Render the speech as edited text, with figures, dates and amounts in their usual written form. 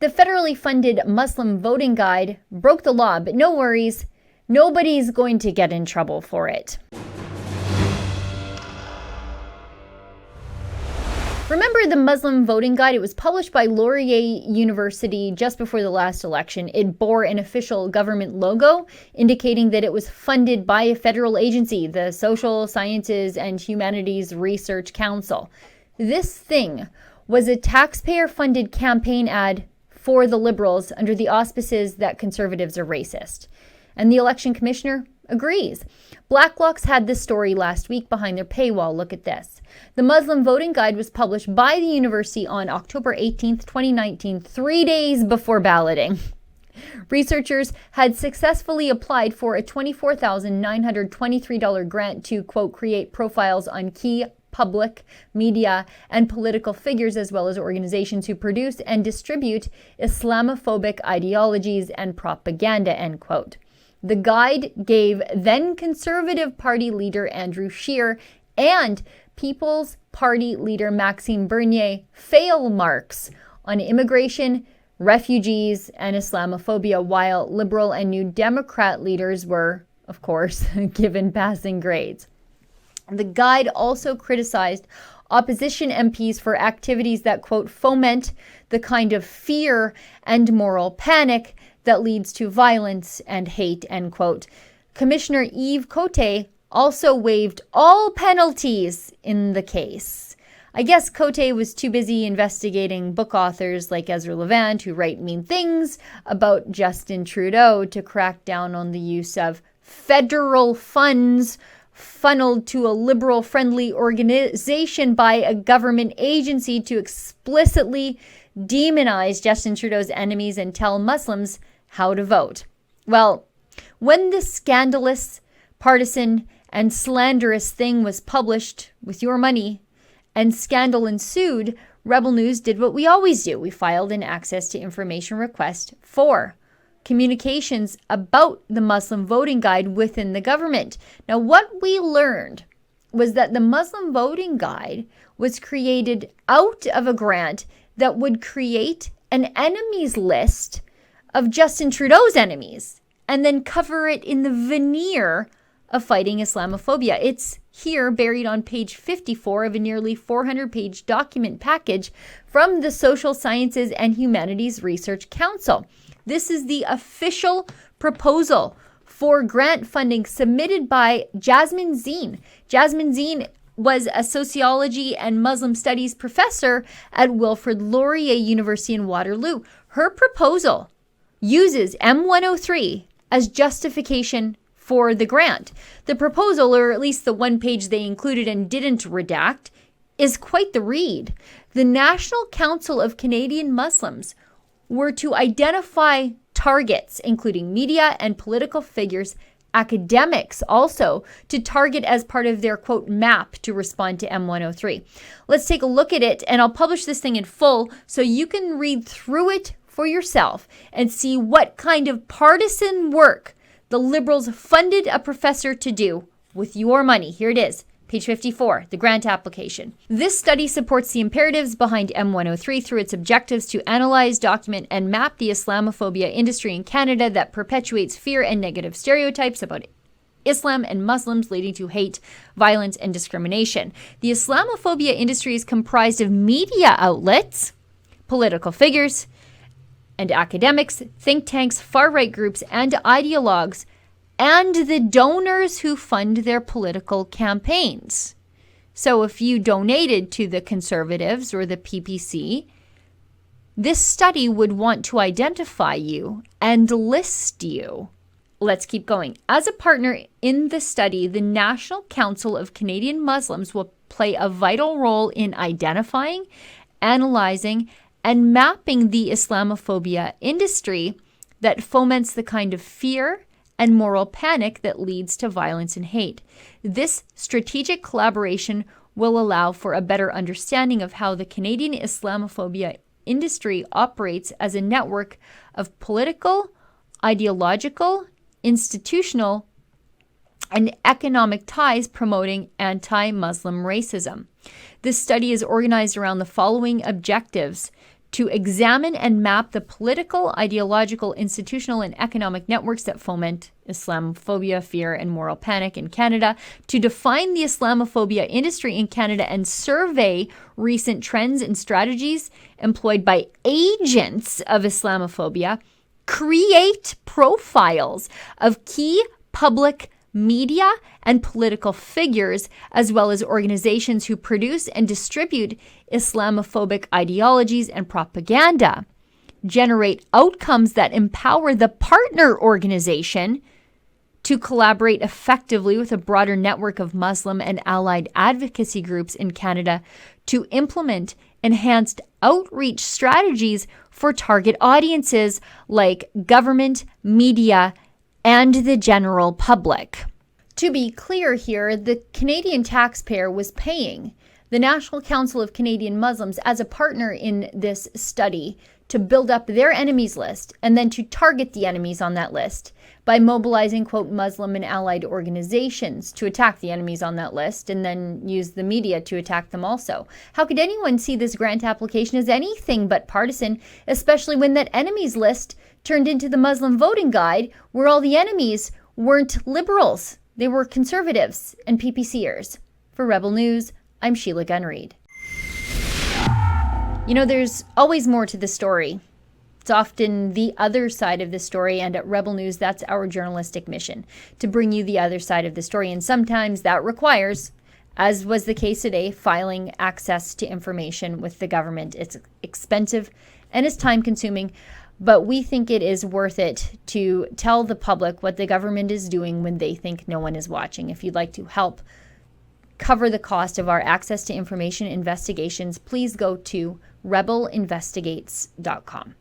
The federally funded Muslim voting guide broke the law, but no worries, nobody's going to get in trouble for it. Remember the Muslim voting guide? It was published by Laurier University just before the last election. It bore an official government logo indicating that it was funded by a federal agency, the Social Sciences and Humanities Research Council. This thing was a taxpayer-funded campaign ad for the Liberals under the auspices that conservatives are racist. And the election commissioner agrees. Blacklock's had this story last week behind their paywall. Look at this. The Muslim voting guide was published by the university on October 18th, 2019, 3 days before balloting. Researchers had successfully applied for a $24,923 grant to, quote, create profiles on key public, media, and political figures, as well as organizations who produce and distribute Islamophobic ideologies and propaganda, end quote. The guide gave then Conservative Party leader Andrew Scheer and People's Party leader Maxime Bernier fail marks on immigration, refugees, and Islamophobia, while Liberal and New Democrat leaders were, of course, given passing grades. The guide also criticized opposition MPs for activities that, quote, foment the kind of fear and moral panic that leads to violence and hate, end quote. Commissioner Yves Cote also waived all penalties in the case. I guess Cote was too busy investigating book authors like Ezra Levant who write mean things about Justin Trudeau to crack down on the use of federal funds funneled to a liberal-friendly organization by a government agency to explicitly demonize Justin Trudeau's enemies and tell Muslims how to vote. Well, when this scandalous, partisan, and slanderous thing was published with your money and scandal ensued, Rebel News did what we always do. We filed an access to information request for communications about the Muslim voting guide within the government. Now, what we learned was that the Muslim voting guide was created out of a grant that would create an enemies list of Justin Trudeau's enemies and then cover it in the veneer of fighting Islamophobia. It's here buried on page 54 of a nearly 400-page document package from the Social Sciences and Humanities Research Council. This is the official proposal for grant funding submitted by Jasmine Zine. Jasmine Zine was a sociology and Muslim studies professor at Wilfrid Laurier University in Waterloo. Her proposal uses M103 as justification for the grant. The proposal, or at least the one page they included and didn't redact, is quite the read. The National Council of Canadian Muslims were to identify targets, including media and political figures, academics also, to target as part of their, quote, map to respond to M103. Let's take a look at it, and I'll publish this thing in full so you can read through it for yourself and see what kind of partisan work the Liberals funded a professor to do with your money. Here it is. Page 54, the grant application. This study supports the imperatives behind M103 through its objectives to analyze, document, and map the Islamophobia industry in Canada that perpetuates fear and negative stereotypes about Islam and Muslims, leading to hate, violence, and discrimination. The Islamophobia industry is comprised of media outlets, political figures, and academics, think tanks, far-right groups, and ideologues, and the donors who fund their political campaigns. So if you donated to the Conservatives or the PPC, this study would want to identify you and list you. Let's keep going. As a partner in the study, the National Council of Canadian Muslims will play a vital role in identifying, analyzing, and mapping the Islamophobia industry that foments the kind of fear and moral panic that leads to violence and hate. This strategic collaboration will allow for a better understanding of how the Canadian Islamophobia industry operates as a network of political, ideological, institutional, and economic ties promoting anti-Muslim racism. This study is organized around the following objectives: to examine and map the political, ideological, institutional, and economic networks that foment Islamophobia, fear, and moral panic in Canada, to define the Islamophobia industry in Canada and survey recent trends and strategies employed by agents of Islamophobia, create profiles of key public media and political figures, as well as organizations who produce and distribute Islamophobic ideologies and propaganda, generate outcomes that empower the partner organization to collaborate effectively with a broader network of Muslim and allied advocacy groups in Canada to implement enhanced outreach strategies for target audiences like government, media, and the general public. To be clear here, the Canadian taxpayer was paying the National Council of Canadian Muslims as a partner in this study to build up their enemies list and then to target the enemies on that list by mobilizing, quote, Muslim and allied organizations to attack the enemies on that list and then use the media to attack them also. How could anyone see this grant application as anything but partisan, especially when that enemies list turned into the Muslim voting guide, where all the enemies weren't liberals, they were conservatives and PPCers. For Rebel News, I'm Sheila Gunn Reid. You know, there's always more to the story. It's often the other side of the story, and at Rebel News, that's our journalistic mission, to bring you the other side of the story. And sometimes that requires, as was the case today, filing access to information with the government. It's expensive and it's time-consuming, but we think it is worth it to tell the public what the government is doing when they think no one is watching. If you'd like to help cover the cost of our access to information investigations, please go to rebelinvestigates.com.